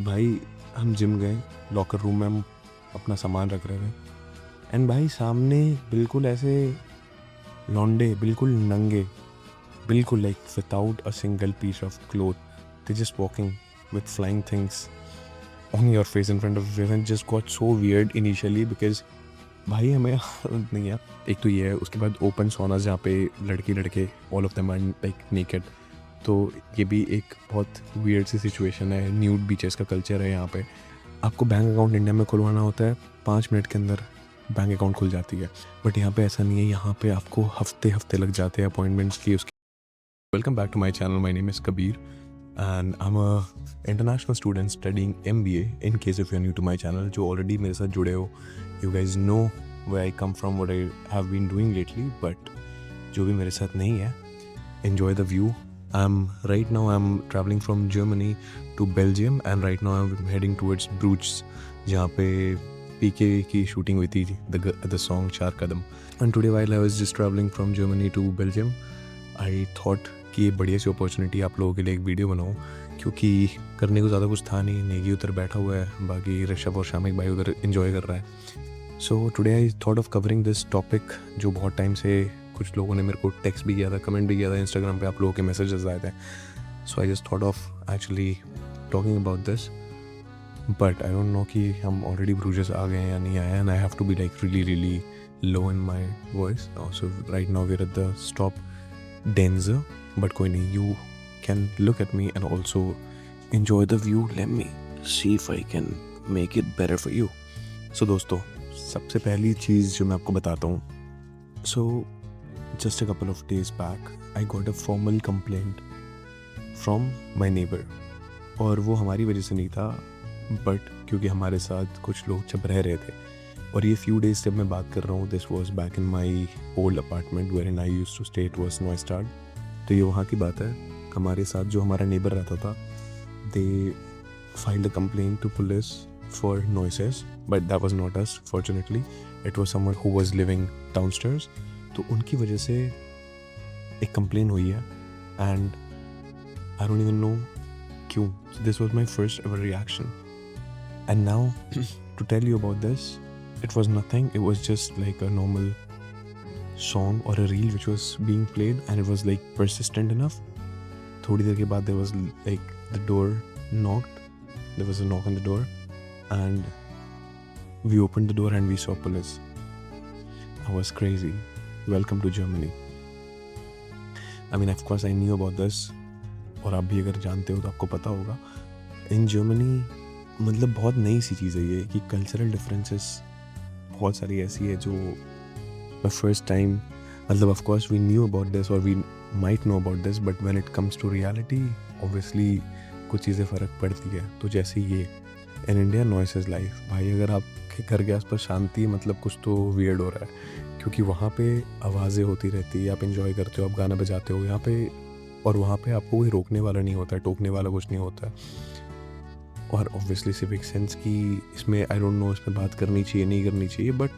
भाई हम जिम गए, लॉकर रूम में हम अपना सामान रख रहे थे एंड भाई सामने बिल्कुल ऐसे लौंडे, बिल्कुल नंगे, बिल्कुल like without a single piece of cloth, they just walking with flying things on your face in front of your face and just got so weird initially because भाई हमें नहीं है। एक तो ये है, उसके बाद ओपन सोनास जहाँ पे लड़की लड़के all of them are like naked, तो ये भी एक बहुत वियर्ड सी सिचुएशन है। न्यूड बीचेस का कल्चर है यहाँ पे। आपको बैंक अकाउंट इंडिया में खुलवाना होता है, 5 मिनट के अंदर बैंक अकाउंट खुल जाती है, बट यहाँ पे ऐसा नहीं है। यहाँ पे आपको हफ्ते हफ्ते लग जाते हैं अपॉइंटमेंट्स की उसकी। Welcome back to my channel, my name is Kabir and I'm a international student studying MBA. In case if you're new to my channel, जो already मेरे साथ जुड़े हो, you guys know where I come from, what I have been doing lately. But जो भी मेरे साथ नहीं है, enjoy the view. Right now I'm traveling from Germany to Belgium and right now I'm heading towards Bruges, जहाँ पे PK की shooting हुई थी, the song चार कदम. And today while I was just traveling from Germany to Belgium, I thought कि ये बढ़िया सी opportunity आप लोगों के लिए एक वीडियो बनाऊँ, क्योंकि करने को ज़्यादा कुछ था नहीं। नेगी उधर बैठा हुआ है, बाकी ऋषभ और शामिक भाई उधर एंजॉय कर रहा है। So today I thought of covering this topic, जो बहुत टाइम से कुछ लोगों ने मेरे को टेक्स्ट भी किया था, कमेंट भी किया था, इंस्टाग्राम पे आप लोगों के मैसेजेस आए थे। So I just thought of actually talking about this, but I don't know कि हम ऑलरेडी ब्रूजेस आ गए हैं या नहीं आए, and I have to be like really low in my voice. So right now we are at the stop Denzer, but कोई नहीं, you can look at me and also enjoy the view. Let me see if I can make it better for you. So दोस्तों, सबसे पहली चीज़ जो मैं आपको बताता हूँ, so just a couple of days back I got a formal complaint from my neighbor, और वो हमारी वजह से नहीं था, बट क्योंकि हमारे साथ कुछ लोग जब रह रहे थे, और ये फ्यू डेज जब मैं बात कर रहा हूँ, this was back in my old apartment where in I used to stay, it was Neustadt. तो ये वहाँ की बात है। हमारे साथ जो हमारा नेबर रहता था, they filed a complaint to police for noises, but that was not us fortunately, it was someone who was living downstairs. तो उनकी वजह से एक कंप्लेन हुई है and I don't even know क्यों। This was my first ever reaction and now to tell you about this, it was nothing. It was just like a normal song or a reel which was being played, and it was like persistent enough. थोड़ी देर के बाद there was like the door knocked. There was a knock on the door, and we opened the door and we saw police. I was crazy. Welcome to Germany. I mean, of course, I knew about this. और आप भी अगर जानते हो तो आपको पता होगा। In Germany, मतलब बहुत नई सी चीज़ है ये कि कल्चरल डिफरेंसेस बहुत सारी ऐसी है जो फर्स्ट टाइम, मतलब of course we knew about this और we might know about this, but when it comes to reality obviously कुछ चीज़ें फ़र्क पड़ती है। तो जैसे ये in India noise is life. भाई अगर आपके घर के आसपास शांति, मतलब कुछ तो वियर्ड हो रहा है, क्योंकि वहाँ पे आवाज़ें होती रहती है, आप इंजॉय करते हो, आप गाना बजाते हो यहाँ पे, और वहाँ पे आपको कोई रोकने वाला नहीं होता है, टोकने वाला कुछ नहीं होता है। और ऑब्वियसली सिविक सेंस की इसमें आई डोंट नो, इसमें बात करनी चाहिए नहीं करनी चाहिए, but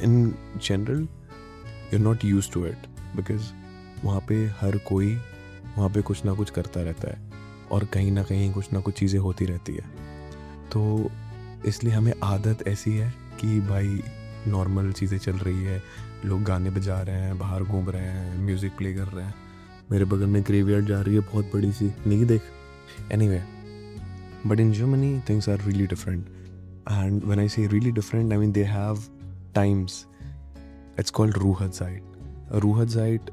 in general you are not use to it, because वहाँ पे हर कोई वहाँ पे कुछ ना कुछ करता रहता है और कहीं ना कहीं कुछ ना कुछ चीज़ें होती रहती है। तो इसलिए हमें आदत ऐसी है कि भाई नॉर्मल चीज़ें चल रही है, लोग गाने बजा रहे हैं, बाहर घूम रहे हैं, म्यूज़िक प्ले कर रहे हैं, मेरे बगल में ग्रेवयार्ड जा रही है बहुत बड़ी सी, नहीं देख। Anyway, but in Germany things are really different, and when I say really different I mean they have times. It's called Ruhezeit. Ruhezeit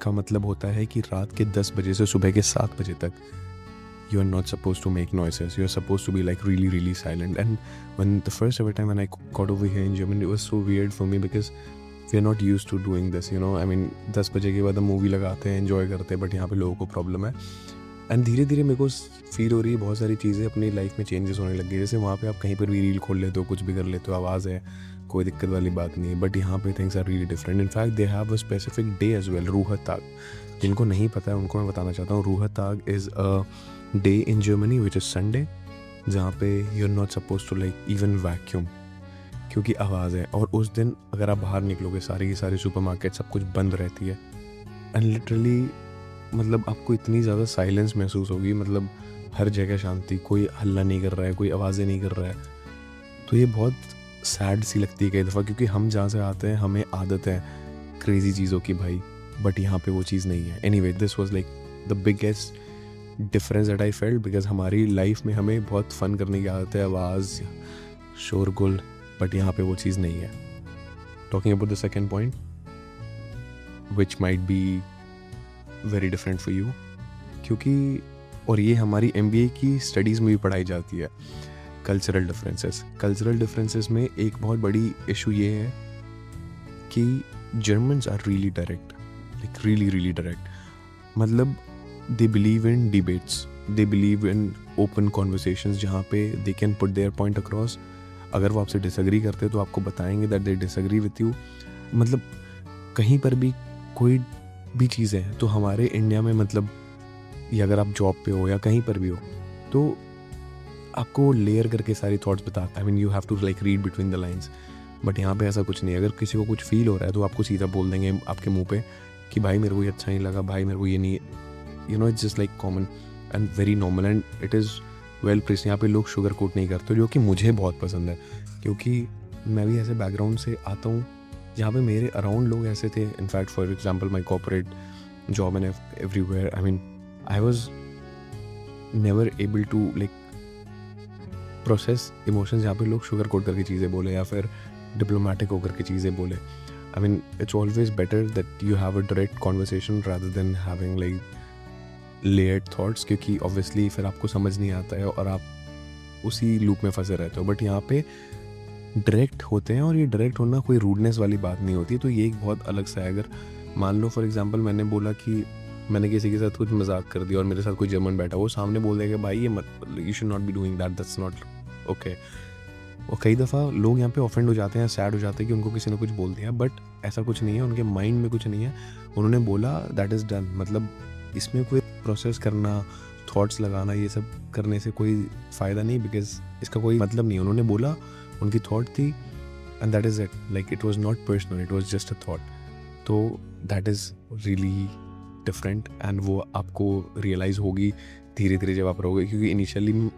का मतलब होता है कि रात के 10 बजे से सुबह के 7 बजे तक you are not supposed to make noises. You are supposed to be like really silent. And when the first ever time when I got over here in Germany, it was so weird for me because we are not used to doing this, you know. I mean 10 बजे के बाद हम movie लगाते हैं, enjoy करते हैं, but यहाँ पे लोगों को प्रॉब्लम है। एंड धीरे धीरे मेरे को फील हो रही है बहुत सारी चीज़ें अपनी लाइफ में चेंजेस होने लग गई। जैसे वहाँ पे आप कहीं पर भी रील खोल लेते हो, कुछ भी कर लेते हो, आवाज़ है, कोई दिक्कत वाली बात नहीं है, बट यहाँ पे things are really different. In fact they have a specific day as well, Ruhetag. जिनको नहीं पता है उनको मैं बताना चाहता हूँ, Ruhetag is a day in Germany which is Sunday, जहाँ पे you are not suppose to like even vacuum, क्योंकि आवाज़ है। और उस दिन अगर आप बाहर निकलोगे, सारी की सारी सुपरमार्केट सब कुछ बंद रहती है, एंड लिटरली मतलब आपको इतनी ज़्यादा साइलेंस महसूस होगी, मतलब हर जगह शांति, कोई हल्ला नहीं कर रहा है, कोई आवाज़ें नहीं कर रहा है। तो ये बहुत सैड सी लगती है कई दफ़ा, क्योंकि हम जहाँ से आते हैं हमें आदत है क्रेज़ी चीज़ों की भाई, बट यहाँ पे वो चीज़ नहीं है। Anyway, this was like the biggest difference that I felt, because हमारी लाइफ में हमें बहुत फ़न करने की आदत है, आवाज़, शोरगुल, बट यहाँ पे वो चीज़ नहीं है। Talking about the second point which might be very different for you, क्योंकि और ये हमारी MBA की स्टडीज़ में भी पढ़ाई जाती है, कल्चरल डिफरेंसेस में एक बहुत बड़ी इशू ये है कि Germans are really direct, like really direct. मतलब they believe in debates, they believe in open conversations जहाँ पे they can put their point across. अगर वो आपसे डिसएग्री करते हैं तो आपको बताएंगे that they disagree with you. मतलब कहीं पर भी कोई भी चीज़ है, तो हमारे इंडिया में मतलब, या अगर आप जॉब पे हो या कहीं पर भी हो, तो आपको लेयर करके सारी थॉट्स बताता है। I mean you have to like read between the lines, but यहाँ पे ऐसा कुछ नहीं है। अगर किसी को कुछ फील हो रहा है तो आपको सीधा बोल देंगे आपके मुंह पे कि भाई मेरे को ये अच्छा नहीं लगा, भाई मेरे को ये नहीं, you know, it's just like common and very normal and it is well pressed. यहाँ पे लोग शुगर कोट नहीं करते, जो कि मुझे बहुत पसंद है, क्योंकि मैं भी ऐसे बैकग्राउंड से आता हूँ जहाँ पे मेरे अराउंड लोग ऐसे थे। In fact for example my corporate job and everywhere, I mean I was never able to like process emotions जहाँ पे लोग शुगर कोट करके चीज़ें बोले या फिर डिप्लोमेटिक होकर के चीज़ें बोले। आई mean it's always better that you have a direct conversation rather than having like layered thoughts, क्योंकि ऑब्वियसली फिर आपको समझ नहीं आता है और आप उसी लूप में फंसे रहते हो। बट यहाँ पे डायरेक्ट होते हैं, और ये डायरेक्ट होना कोई रूडनेस वाली बात नहीं होती। तो ये एक बहुत अलग सा है। अगर मान लो फॉर एग्जांपल मैंने बोला कि मैंने किसी के साथ कुछ मजाक कर दिया और मेरे साथ कोई जर्मन बैठा, वो सामने बोल देगा भाई ये मत, you should not be doing that, that's not okay. और कई दफ़ा लोग यहाँ पे ऑफेंड हो जाते हैं, सैड हो जाते हैं कि उनको किसी ने कुछ बोल दिया, बट ऐसा कुछ नहीं है, उनके माइंड में कुछ नहीं है, उन्होंने बोला दैट इज़ डन। मतलब इसमें कोई प्रोसेस करना, थॉट्स लगाना, ये सब करने से कोई फ़ायदा नहीं, बिकॉज इसका कोई मतलब नहीं। उन्होंने बोला, उनकी थॉट थी and that is it, like it was not personal, it was just a thought. तो that is really different and वो आपको रियलाइज़ होगी धीरे धीरे जब आप रहोगे, क्योंकि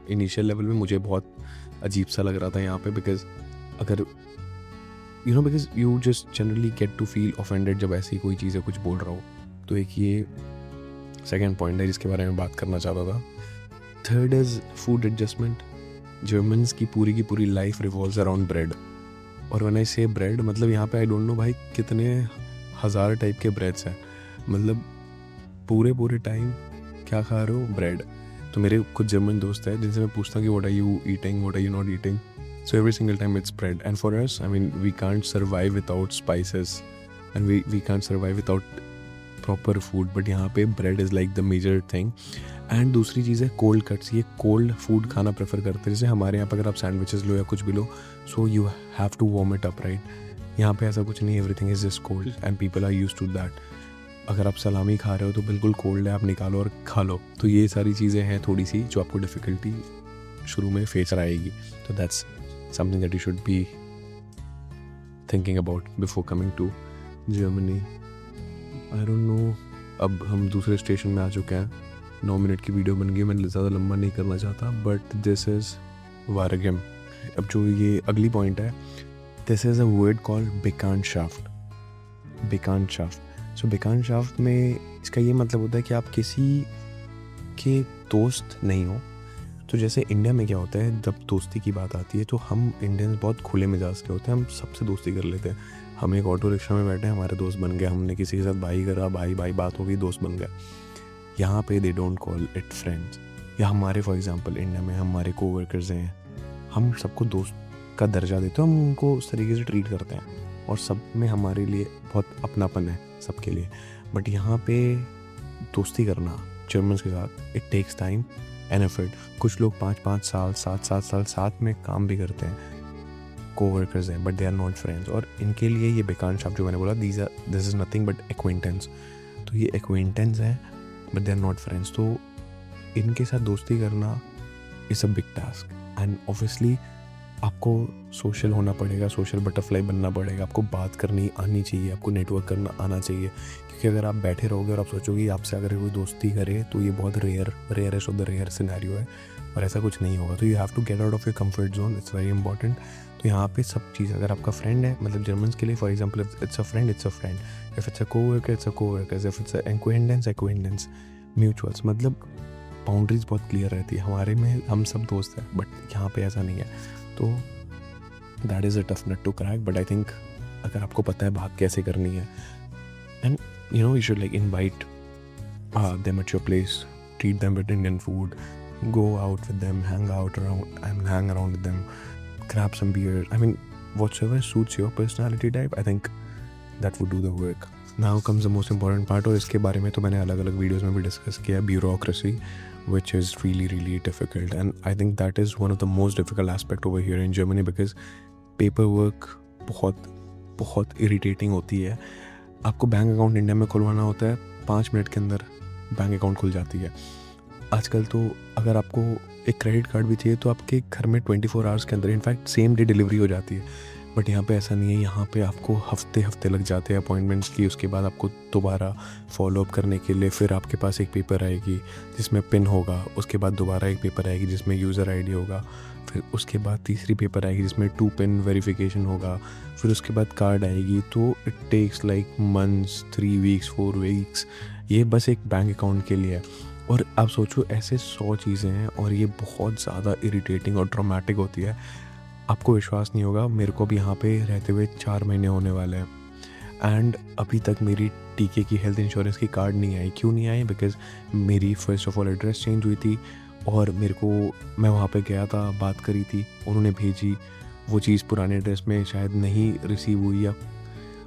इनिशियल लेवल में मुझे बहुत अजीब सा लग रहा था यहाँ पे, बिकॉज अगर you know, because you just generally get to feel offended जब ऐसी कोई चीज़ें कुछ बोल रहा हो। तो एक ये सेकेंड पॉइंट है जिसके बारे में बात करना चाहता था। Third is food adjustment. Germans की पूरी लाइफ रिवॉल्व्स अराउंड ब्रेड। और व्हेन आई से ब्रेड, मतलब यहाँ पे आई डोंट नो भाई कितने हज़ार टाइप के ब्रेड्स हैं। मतलब पूरे टाइम क्या खा रहे हो? ब्रेड। तो मेरे कुछ जर्मन दोस्त हैं जिनसे मैं पूछता हूँ कि what are you eating, what are you not eating, so every single time it's bread. And for us, I mean we can't survive without spices and we can't survive without proper food, but यहाँ पे bread is like the major thing. And दूसरी चीज़ है cold cuts. ये cold food खाना prefer करते हैं। जैसे हमारे यहाँ पर अगर आप सैंडविचेस लो या कुछ भी लो, so you have to warm it up, right. यहाँ पे ऐसा कुछ नहीं, everything is just cold and people are used to that. अगर आप सलामी खा रहे हो तो बिल्कुल कोल्ड है, आप निकालो और खा लो। तो ये सारी चीज़ें हैं थोड़ी सी जो आपको डिफ़िकल्टी शुरू में फेस आएगी। तो that's something that you should be thinking about before coming to Germany. I don't know, अब हम दूसरे स्टेशन में आ चुके हैं। 9 मिनट की वीडियो बन गई, मैं ज़्यादा लंबा नहीं करना चाहता, बट दिस इज़ वारगेम। अब जो ये अगली पॉइंट है, this is a word called Bekanntschaft. So Bekanntschaft में इसका ये मतलब होता है कि आप किसी के दोस्त नहीं हो। तो जैसे इंडिया में क्या होता है, जब दोस्ती की बात आती है तो हम इंडियंस बहुत खुले मिजाज के होते हैं, हम सबसे दोस्ती कर लेते हैं। हम एक ऑटो रिक्शा में बैठे, हमारे दोस्त बन गए, हमने किसी के साथ भाई करा, भाई बात हो गई, दोस्त बन गए। यहाँ पे they don't call it friends. या हमारे फॉर एग्जांपल इंडिया में हमारे कोवर्कर्स हैं, हम सबको दोस्त का दर्जा देते हैं, हम उनको उस तरीके से ट्रीट करते हैं और सब में हमारे लिए बहुत अपनापन है सबके लिए। बट यहाँ पे दोस्ती करना जर्मन्स के साथ, it takes time and effort. कुछ लोग 5-5 साल 7-7 साल साथ में काम भी करते हैं, कोवर्कर्स हैं, but they are not friends. और इनके लिए ये बेकांशाफ्ट जो मैंने बोला, this is nothing but acquaintance. तो ये एक्वेंटेंस है but they are not friends. तो इनके साथ दोस्ती करना is a big task and obviously आपको सोशल होना पड़ेगा, सोशल बटरफ्लाई बनना पड़ेगा, आपको बात करनी आनी चाहिए, आपको नेटवर्क करना आना चाहिए। क्योंकि अगर आप बैठे रहोगे और आप सोचोगे आपसे अगर कोई दोस्ती करे तो ये बहुत rarest of the rare scenario है, और ऐसा कुछ नहीं होगा। तो you have to get out of your comfort zone, it's very important. तो यहाँ पे सब चीज़, अगर आपका फ्रेंड है, मतलब जर्मन्स के लिए for example it's a friend, if it's a co-worker it's a co-worker, if it's a acquaintance, mutuals, मतलब बाउंड्रीज बहुत क्लियर रहती है। हमारे में हम सब दोस्त हैं, बट यहाँ पे ऐसा नहीं है। तो that is a tough nut to crack, but I think अगर आपको पता है बात कैसे करनी है, and you should like invite them at your place, treat them with Indian food, go out with them, hang around with them, grab some beer. I mean, whatsoever suits your personality type, I think that would do the work. Now comes the most important part, और इसके बारे में तो मैंने अलग अलग videos में भी डिस्कस किया, bureaucracy, which is really difficult, and I think that is one of the most difficult aspect over here in Germany, because paperwork बहुत irritating होती है। आपको बैंक अकाउंट इंडिया में खुलवाना होता है, 5 मिनट के अंदर बैंक अकाउंट खुल जाती है। आजकल तो अगर आपको एक क्रेडिट कार्ड भी चाहिए तो आपके घर में 24 आवर्स के अंदर, इनफैक्ट सेम डे डिलीवरी हो जाती है। बट यहाँ पे ऐसा नहीं है, यहाँ पे आपको हफ्ते लग जाते हैं अपॉइंटमेंट्स की। उसके बाद आपको दोबारा फॉलोअप करने के लिए फिर आपके पास एक पेपर आएगी जिसमें पिन होगा, उसके बाद दोबारा एक पेपर आएगी जिसमें यूज़र आईडी होगा, फिर उसके बाद तीसरी पेपर आएगी जिसमें 2 पिन वेरिफिकेशन होगा, फिर उसके बाद कार्ड आएगी। तो it takes like months, 3 weeks, 4 weeks, ये बस एक बैंक अकाउंट के लिए है। और आप सोचो ऐसे 100 चीज़ें हैं और ये बहुत ज़्यादा इरिटेटिंग और ट्रॉमेटिक होती है। आपको विश्वास नहीं होगा, मेरे को भी यहाँ पे रहते हुए 4 महीने होने वाले हैं, एंड अभी तक मेरी टीके की हेल्थ इंश्योरेंस की कार्ड नहीं आई। क्यों नहीं आई? बिकॉज़ मेरी first of all address change हुई थी, और मेरे को, मैं वहाँ पे गया था, बात करी थी, उन्होंने भेजी, वो चीज़ पुराने एड्रेस में शायद नहीं रिसीव हुई, या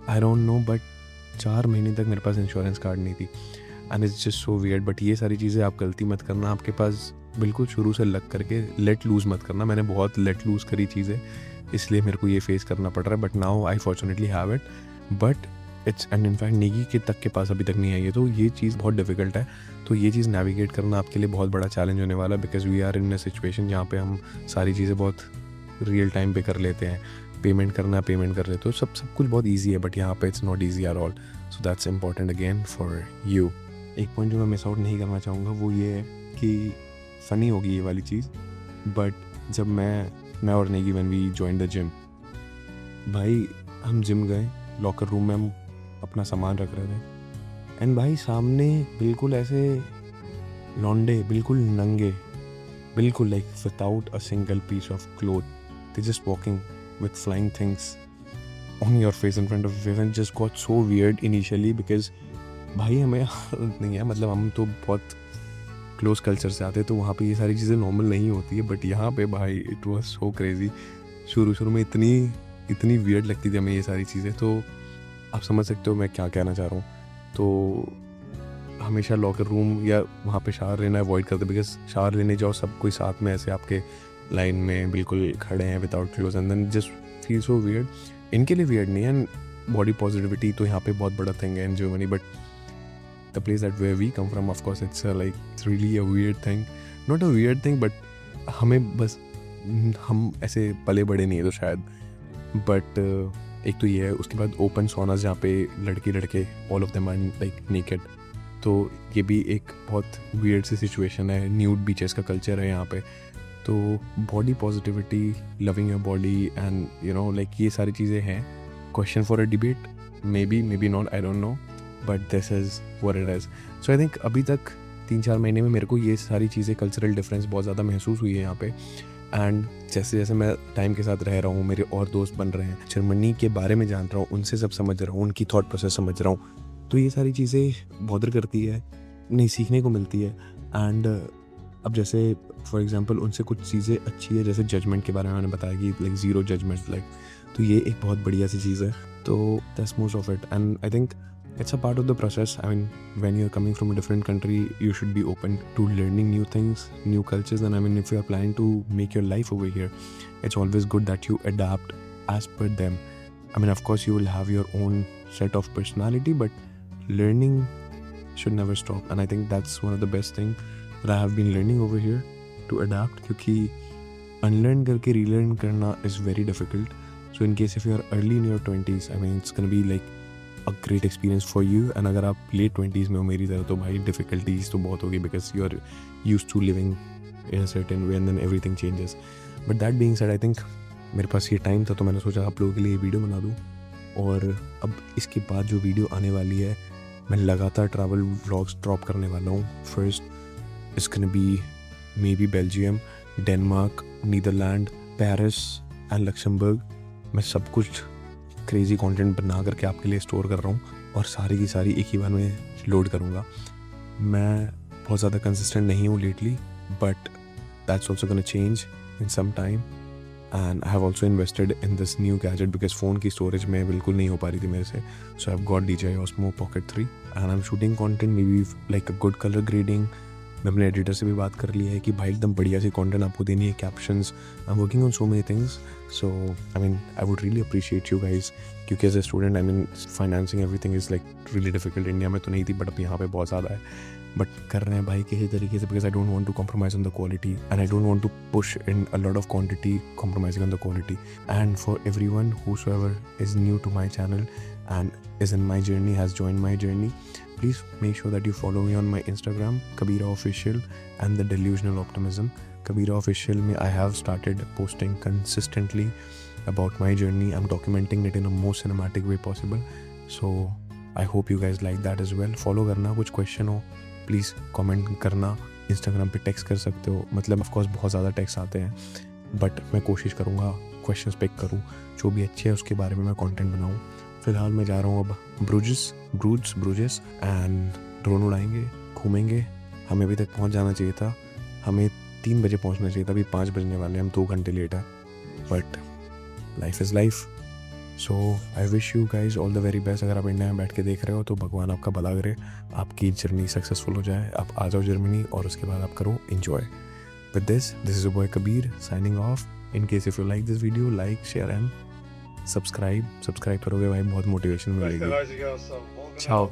आई डोंट नो, बट 4 महीने तक मेरे पास इंश्योरेंस कार्ड नहीं थी, and it's just so weird. But ये सारी चीज़ें आप गलती मत करना, आपके पास बिल्कुल शुरू से लग करके लेट लूज़ मत करना। मैंने बहुत लेट लूज़ करी चीज़ें, इसलिए मेरे को ये फेस करना पड़ रहा है। But now I fortunately have it, but it's, and in fact निगी के तक के पास अभी तक नहीं आई है, तो ये चीज़ बहुत डिफिकल्ट है। तो ये चीज़ नेविगेट करना आपके लिए बहुत बड़ा चैलेंज होने वाला है, because we are in a situation जहाँ पे हम सारी चीज़ें बहुत रियल टाइम पे कर लेते हैं। पेमेंट करना, पेमेंट कर लेते हो, सब कुछ बहुत ईजी है, बट यहाँ पे it's not easy at all. So that's important again for you. एक पॉइंट जो मैं मिस आउट नहीं करना चाहूँगा वो ये है कि फ़नी होगी ये वाली चीज़, बट जब मैं और Negi when we join the gym, भाई हम जिम गए, लॉकर रूम में हम अपना सामान रख रहे थे, एंड भाई सामने बिल्कुल ऐसे लौंडे, बिल्कुल नंगे, बिल्कुल like without a single piece of cloth, they just walking with flying things on your face, in front of face, and just got so weird initially, because भाई हमें नहीं है, मतलब हम तो बहुत क्लोज कल्चर से आते हैं, तो वहाँ पे ये सारी चीज़ें नॉर्मल नहीं होती है, बट यहाँ पे भाई इट वाज सो क्रेजी। शुरू में इतनी वियर्ड लगती थी हमें ये सारी चीज़ें। तो आप समझ सकते हो मैं क्या कहना चाह रहा हूँ। तो हमेशा लॉकर रूम या वहाँ पे शावर लेना अवॉइड करते, बिकॉज शावर लेने जाओ सब कोई साथ में ऐसे आपके लाइन में बिल्कुल खड़े हैं without cloth, and then just feel so weird. इनके लिए वियर्ड नहीं है, एंड बॉडी पॉजिटिविटी तो यहाँ पे बहुत बड़ा थिंग है in Germany, but the place that where we come from, of course it's it's really a weird thing, not a weird thing, but हमें बस हम ऐसे पले बड़े नहीं है तो शायद, बट एक तो ये है। उसके बाद ओपन सोनास जहाँ पे लड़के all of them are like naked, तो ये भी एक बहुत वियर्ड सी सिचुएशन है। न्यूड बीचेस का कल्चर है यहाँ पे, तो body positivity, loving your body, and you know like ये सारी चीज़ें हैं। Question for a debate, maybe not, I don't know, but this is what it is. So I think अभी तक 3-4 महीने में मेरे को ये सारी चीज़ें, कल्चरल डिफरेंस बहुत ज़्यादा महसूस हुई है यहाँ पे, एंड जैसे मैं टाइम के साथ रह रहा हूँ, मेरे और दोस्त बन रहे हैं, जर्मनी के बारे में जान रहा हूँ, उनसे सब समझ रहा हूँ, उनकी थॉट प्रोसेस समझ रहा हूँ, तो ये सारी चीज़ें बॉदर करती है, नहीं सीखने को मिलती है। एंड अब जैसे फॉर एग्जांपल उनसे कुछ चीज़ें अच्छी है, जैसे जजमेंट के बारे में मैंने बताया कि लाइक ज़ीरो जजमेंट, लाइक, तो ये एक बहुत बढ़िया सी चीज़ है। तो that's most of it, and I think it's a part of the process. I mean, when you're coming from a different country, you should be open to learning new things, new cultures. And I mean, if you're planning to make your life over here, it's always good that you adapt as per them. I mean, of course, you will have your own set of personality, but learning should never stop. And I think that's one of the best things that I have been learning over here, to adapt. क्योंकि unlearn करके relearn करना is very difficult. So in case if you are early in your 20s, I mean it's can be like a great experience for you. And अगर आप late 20s में हो मेरी तरह, तो भाई डिफ़िकल्टीज तो बहुत होगी, because you are use to living in a certain way and then everything changes. But that being said, I think मेरे पास ये टाइम था, तो मैंने सोचा आप लोगों के लिए वीडियो बना दूँ. और अब इसके बाद जो वीडियो आने वाली है, मैं लगातार ट्रैवल व्लॉग्स ड्रॉप करने वाला हूँ. First it's can be maybe Belgium, Denmark, Netherland, Paris and Luxembourg. मैं सब कुछ क्रेजी कंटेंट बना करके आपके लिए स्टोर कर रहा हूँ, और सारी की सारी एक ही बार में लोड करूँगा. मैं बहुत ज़्यादा कंसिस्टेंट नहीं हूँ lately, but that's also gonna change in some time. And I have also invested in this new gadget, because phone की स्टोरेज में बिल्कुल नहीं हो पा रही थी मेरे से. So I have got DJI Osmo Pocket 3 and I am shooting content maybe like a good colour grading. मैं अपने एडिटर से भी बात कर लिया है कि भाई एकदम बढ़िया सी कंटेंट आपको देनी है, captions. I am working on so many things. So I mean I would really appreciate you guys, क्योंकि as a student I mean financing everything is like really difficult. India में तो नहीं थी, but अब यहाँ पे बहुत ज़्यादा है. बट कर रहे हैं भाई किसी तरीके से, because I don't want to compromise on the quality and I don't want to push in a lot of quantity compromising on the quality. And for everyone whosoever is new to my channel and is in my journey, has joined my journey, please make sure that you follow me on my Instagram, Kabira Official, and the Delusional Optimism. Kabira Official में I have started posting consistently about my journey. I'm documenting it in a most cinematic way possible. So I hope you guys like that as well. Follow करना, कुछ question हो please comment करना. Instagram पे text कर सकते हो, मतलब of course बहुत ज़्यादा टेक्स्ट आते हैं, बट मैं कोशिश करूँगा क्वेश्चंस पिक करूँ, जो भी अच्छे है उसके बारे में मैं कंटेंट बनाऊँ. फ़िलहाल मैं जा रहा हूँ अब ब्रूजेस एंड ड्रोन उड़ाएंगे, घूमेंगे. हमें अभी तक पहुँच जाना चाहिए था, हमें 3 बजे पहुँचना चाहिए था, अभी 5 बजने वाले हैं, हम 2 घंटे लेट है. But life is life. So I wish you guys all the very best. अगर आप इंडिया में बैठ के देख रहे हो तो भगवान आपका भला करे, आपकी जर्नी सक्सेसफुल हो जाए. आप आ जाओ जर्मनी और उसके बाद आप करो enjoy. With this is your boy Kabir signing off. In case if you like this video, like share and subscribe करोगे भाई, बहुत मोटिवेशन मिलेगी. Ciao.